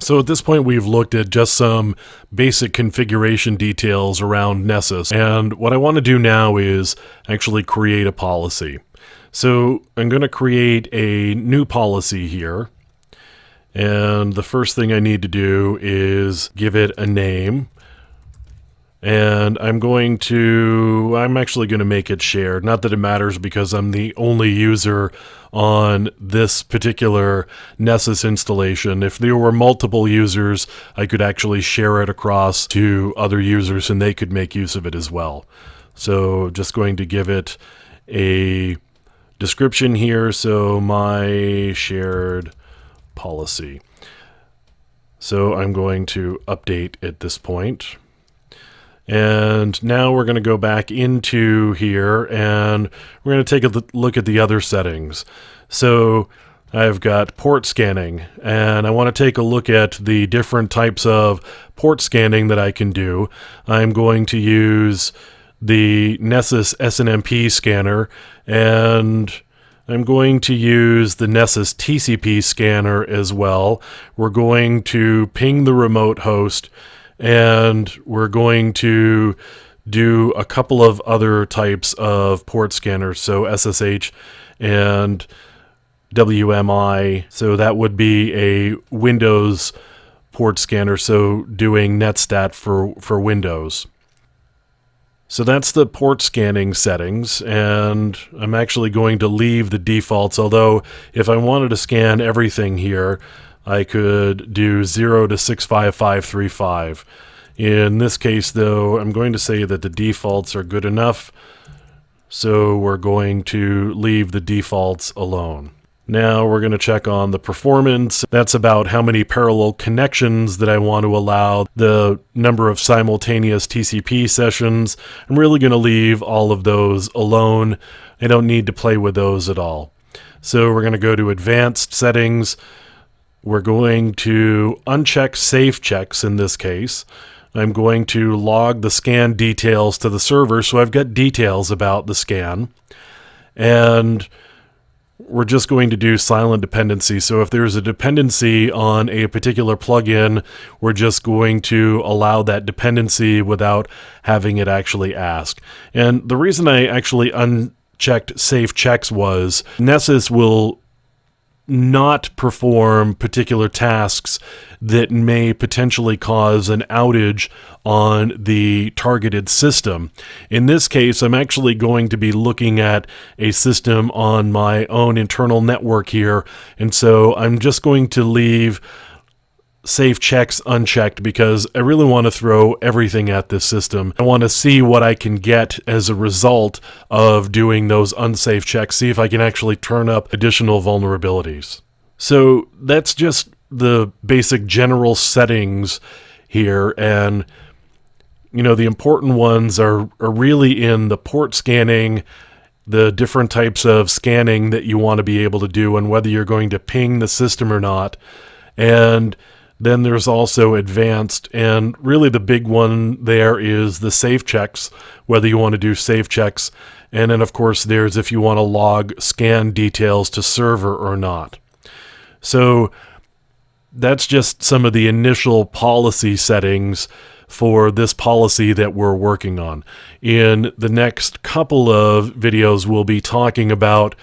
So at this point, we've looked at just some basic configuration details around Nessus, and what I want to do now is actually create a policy. So I'm going to create a new policy here, and the first thing I need to do is give it a name. And I'm actually going to make it shared. Not that it matters because I'm the only user on this particular Nessus installation. If there were multiple users, I could actually share it across to other users and they could make use of it as well. So just going to give it a description here. So my shared policy. So I'm going to update at this point. And now we're going to go back into here and we're going to take a look at the other settings. So I've got port scanning, and I want to take a look at the different types of port scanning that I can do. I'm going to use the Nessus SNMP scanner, and I'm going to use the Nessus TCP scanner as well. We're going to ping the remote host, and we're going to do a couple of other types of port scanners, so SSH and WMI. So that would be a Windows port scanner, so doing netstat for Windows. So that's the port scanning settings, and I'm actually going to leave the defaults, although if I wanted to scan everything here, I could do 0 to 65535. In this case, though, I'm going to say that the defaults are good enough, so we're going to leave the defaults alone. Now we're going to check on the performance. That's about how many parallel connections that I want to allow, the number of simultaneous TCP sessions. I'm really going to leave all of those alone. I don't need to play with those at all. So we're going to go to advanced settings. We're going to uncheck safe checks in this case. I'm going to log the scan details to the server, so I've got details about the scan. And we're just going to do silent dependency. So if there's a dependency on a particular plugin, we're just going to allow that dependency without having it actually ask. And the reason I actually unchecked safe checks was Nessus will not perform particular tasks that may potentially cause an outage on the targeted system. In this case, I'm actually going to be looking at a system on my own internal network here, and so I'm just going to leave safe checks unchecked because I really want to throw everything at this system. I want to see what I can get as a result of doing those unsafe checks, see if I can actually turn up additional vulnerabilities. So that's just the basic general settings here, and the important ones are really in the port scanning, the different types of scanning that you want to be able to do, and whether you're going to ping the system or not. And then there's also advanced, and really the big one there is the safe checks, whether you want to do safe checks. And then, of course, there's if you want to log scan details to server or not. So that's just some of the initial policy settings for this policy that we're working on. In the next couple of videos, we'll be talking about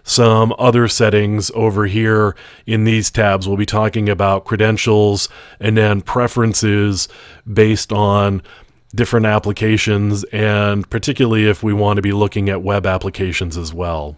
some other settings over here in these tabs. We'll be talking about credentials and then preferences based on different applications, and particularly if we want to be looking at web applications as well.